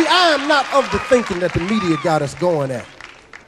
I am not of the thinking that the media got us going at,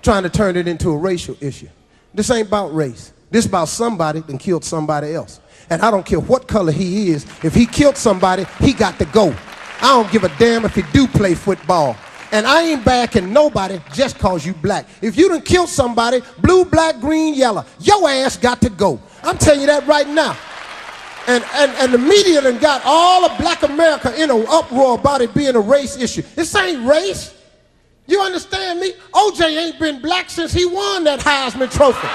trying to turn it into a racial issue. This ain't about race. This is about somebody that killed somebody else. And I don't care what color he is. If he killed somebody, he got to go. I don't give a damn if he do play football. And I ain't backing nobody just cause you black. If you done killed somebody, blue, black, green, yellow, your ass got to go. I'm telling you that right now. And the media done got all of black America in an uproar about it being a race issue. This ain't race. You understand me? OJ ain't been black since he won that Heisman Trophy.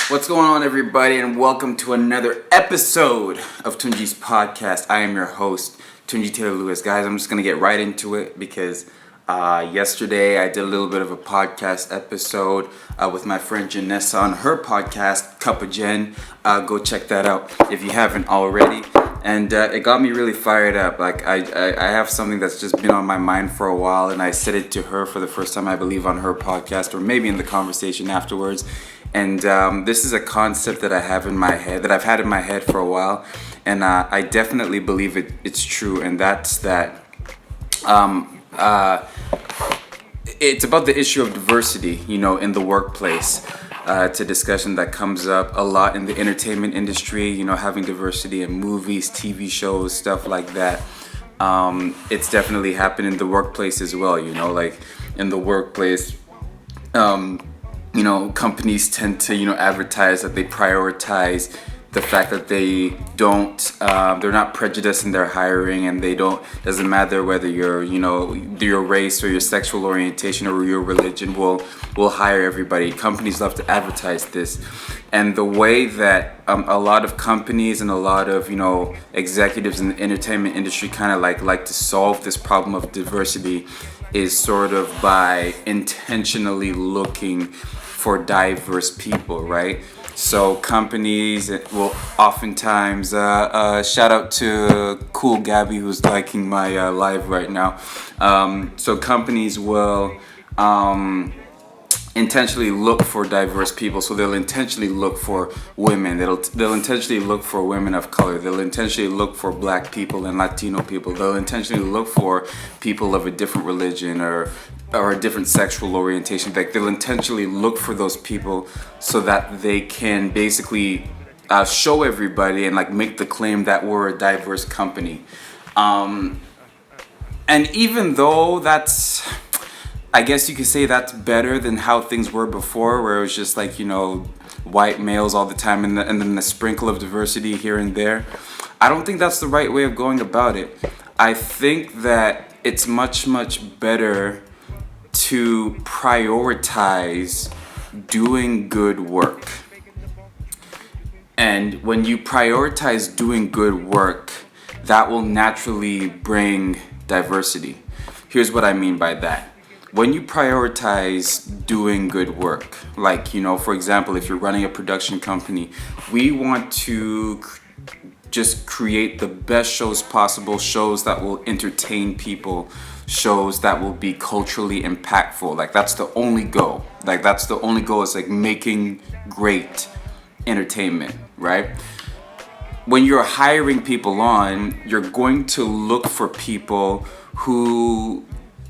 What's going on, everybody, and welcome to another episode of Tunji's podcast. I am your host, Tunji Taylor Lewis. Guys, I'm just going to get right into it because yesterday I did a little bit of a podcast episode with my friend Janessa on her podcast, Cup of Jen. Go check that out if you haven't already. And it got me really fired up. Like I have something that's just been on my mind for a while, and I said it to her for the first time, I believe, on her podcast, or maybe in the conversation afterwards. And this is a concept that I have in my head, that I've had in my head for a while, and I definitely believe it's true. And that's that. It's about the issue of diversity, in the workplace. It's a discussion that comes up a lot in the entertainment industry, having diversity in movies, TV shows, stuff like that. It's definitely happened in the workplace as well, like in the workplace, companies tend to, advertise that they prioritize the fact that they don't, they're not prejudiced in their hiring, and doesn't matter whether you're, your race or your sexual orientation or your religion, will hire everybody. Companies love to advertise this. And the way that a lot of companies and a lot of, executives in the entertainment industry kind of like to solve this problem of diversity is sort of by intentionally looking for diverse people, right? So companies will oftentimes, shout out to Cool Gabby who's liking my live right now. So companies will intentionally look for diverse people. So they'll intentionally look for women. They'll intentionally look for women of color. They'll intentionally look for black people and Latino people. They'll intentionally look for people of a different religion or a different sexual orientation. Like, they'll intentionally look for those people so that they can basically show everybody and make the claim that we're a diverse company. And even though that's, I guess you could say that's better than how things were before, where it was just white males all the time and then the sprinkle of diversity here and there. I don't think that's the right way of going about it. I think that it's much, much better to prioritize doing good work. And when you prioritize doing good work, that will naturally bring diversity. Here's what I mean by that. When you prioritize doing good work, for example, if you're running a production company, we want to just create the best shows possible, shows that will entertain people, shows that will be culturally impactful. That's the only goal. That's the only goal, is making great entertainment, right? When you're hiring people on, you're going to look for people who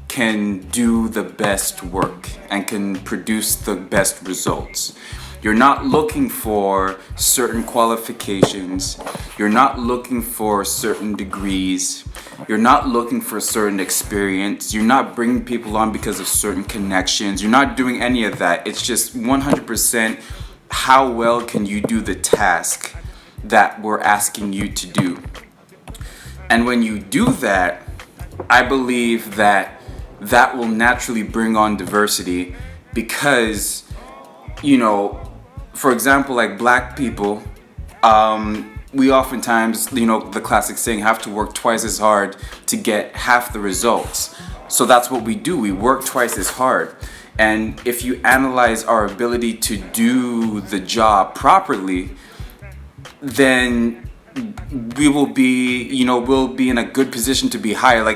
can do the best work and can produce the best results. You're not looking for certain qualifications. You're not looking for certain degrees. You're not looking for certain experience. You're not bringing people on because of certain connections. You're not doing any of that. It's just 100% how well can you do the task that we're asking you to do. And when you do that, I believe that will naturally bring on diversity because, for example, black people, we oftentimes, the classic saying, have to work twice as hard to get half the results. So that's what we do. We work twice as hard. And if you analyze our ability to do the job properly, then we will be, we'll be in a good position to be hired.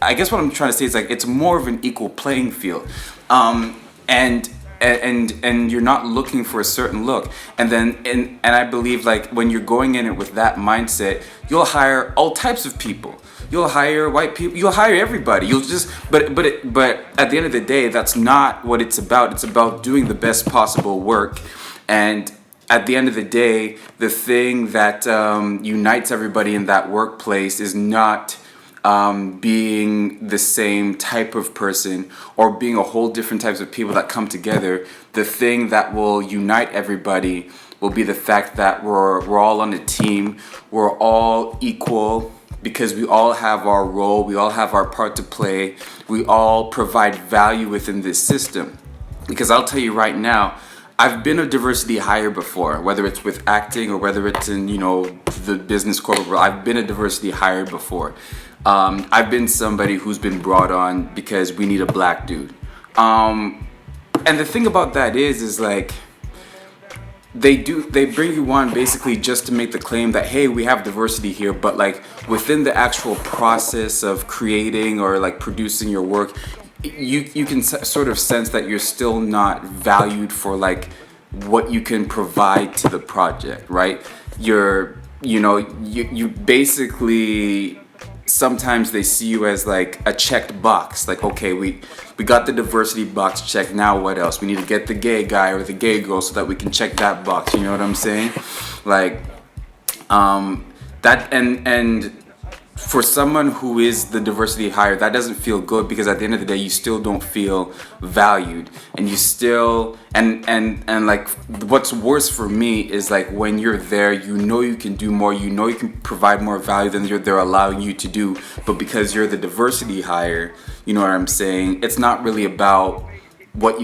I guess what I'm trying to say is it's more of an equal playing field. And and you're not looking for a certain look. And then and I believe like when you're going in it with that mindset, you'll hire all types of people. You'll hire white people. You'll hire everybody. You'll just but at the end of the day, that's not what it's about. It's about doing the best possible work. And at the end of the day, the thing that unites everybody in that workplace is not being the same type of person or being a whole different types of people that come together. The thing that will unite everybody will be the fact that we're all on a team. We're all equal because we all have our role. We all have our part to play. We all provide value within this system. Because I'll tell you right now, I've been a diversity hire before, whether it's with acting or whether it's in, the business corporate world. I've been a diversity hire before. I've been somebody who's been brought on because we need a black dude. And the thing about that is like, they bring you on basically just to make the claim that, hey, we have diversity here, but like within the actual process of creating or like producing your work, you can sort of sense that you're still not valued for like what you can provide to the project, right? You basically, sometimes they see you as like a checked box. Like, okay, we got the diversity box checked. Now what else? We need to get the gay guy or the gay girl so that we can check that box. You know what I'm saying? Like, that and for someone who is the diversity hire, that doesn't feel good because at the end of the day, you still don't feel valued, and you still and like what's worse for me is like when you're there, you can do more, you can provide more value than they're allowing you to do, but because you're the diversity hire, you know what I'm saying? It's not really about what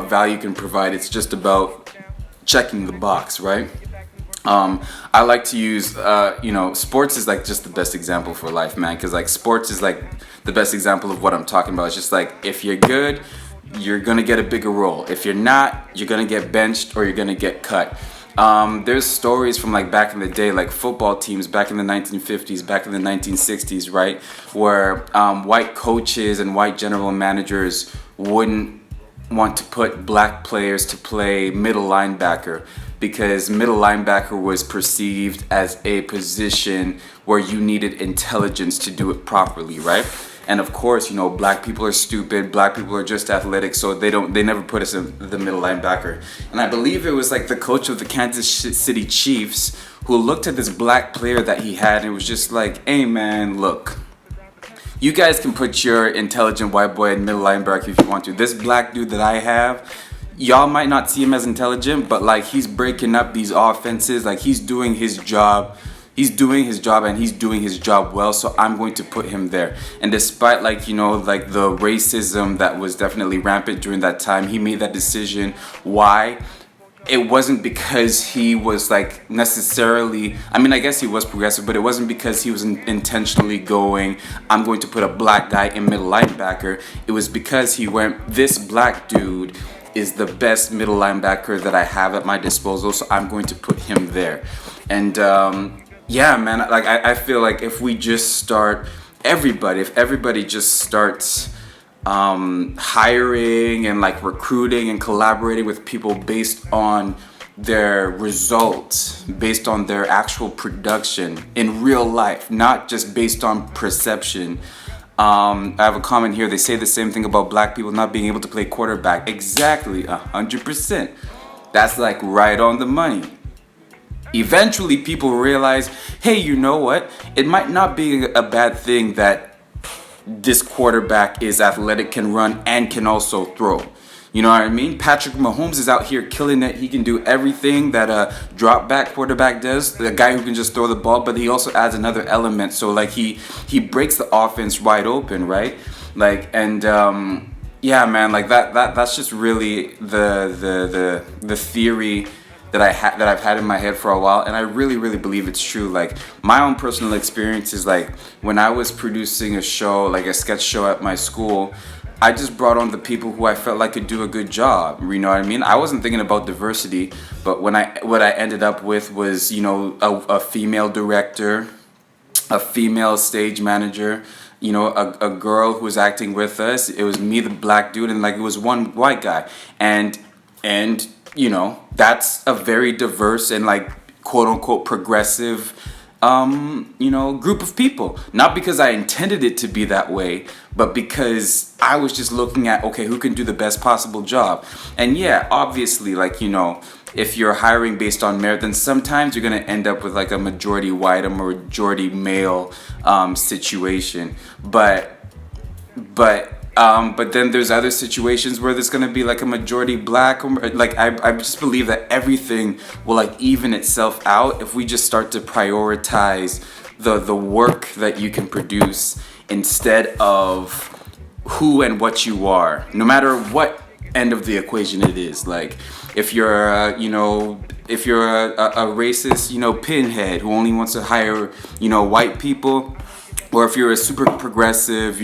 value you can provide. It's just about checking the box, right? I like to use, sports is like just the best example for life, man. Because like sports is like the best example of what I'm talking about. It's just like if you're good, you're gonna get a bigger role. If you're not, you're gonna get benched or you're gonna get cut. There's stories from like back in the day, like football teams back in the 1950s, back in the 1960s, right, where white coaches and white general managers wouldn't want to put black players to play middle linebacker because middle linebacker was perceived as a position where you needed intelligence to do it properly, right? And of course, black people are stupid, black people are just athletic, so they never put us in the middle linebacker. And I believe it was like the coach of the Kansas City Chiefs who looked at this black player that he had and was just like, hey man, look, you guys can put your intelligent white boy in middle linebacker if you want to. This black dude that I have, y'all might not see him as intelligent, but like he's breaking up these offenses. Like he's doing his job. He's doing his job and he's doing his job well. So I'm going to put him there. And despite like the racism that was definitely rampant during that time, he made that decision. Why? It wasn't because he was like necessarily, I mean, I guess he was progressive, but it wasn't because he was intentionally going, I'm going to put a black guy in middle linebacker. It was because he went, this black dude is the best middle linebacker that I have at my disposal, so I'm going to put him there. And yeah, man, like I feel like if we just start, if everybody just starts hiring and like recruiting and collaborating with people based on their results, based on their actual production in real life, not just based on perception. I have a comment here. They say the same thing about black people not being able to play quarterback. Exactly, 100%. That's like right on the money. Eventually people realize, hey, you know what? It might not be a bad thing that this quarterback is athletic, can run, and can also throw. You know what I mean? Patrick Mahomes is out here killing it. He can do everything that a drop back quarterback does. The guy who can just throw the ball, but he also adds another element. So like he breaks the offense wide open, right? Like and yeah, man, like that's just really the theory that I've had in my head for a while, and I really believe it's true. Like my own personal experience is like when I was producing a show, like a sketch show at my school, I just brought on the people who I felt like could do a good job. You know what I mean? I wasn't thinking about diversity, but what I ended up with was a female director, a female stage manager, a girl who was acting with us. It was me, the black dude, and like it was one white guy. And And, that's a very diverse and like quote unquote progressive, group of people. Not because I intended it to be that way, but because I was just looking at, okay, who can do the best possible job? And yeah, obviously, like, if you're hiring based on merit, then sometimes you're going to end up with like a majority white, a majority male situation. But then there's other situations where there's gonna be like a majority black. Like I just believe that everything will like even itself out if we just start to prioritize the work that you can produce instead of who and what you are, no matter what end of the equation it is. Like if you're if you're a racist, pinhead who only wants to hire white people, or if you're a super progressive,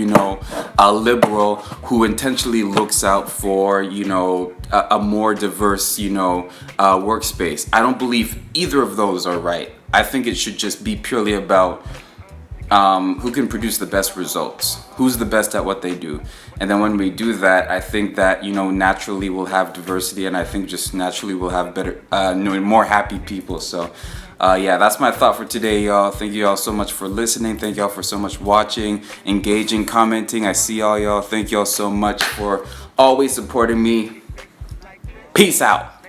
a liberal who intentionally looks out for, a more diverse, workspace. I don't believe either of those are right. I think it should just be purely about who can produce the best results, who's the best at what they do. And then when we do that, I think that, naturally we'll have diversity, and I think just naturally we'll have better, more happy people. So yeah, that's my thought for today, y'all. Thank you all so much for listening. Thank y'all for so much watching, engaging, commenting. I see all y'all. Thank y'all so much for always supporting me. Peace out.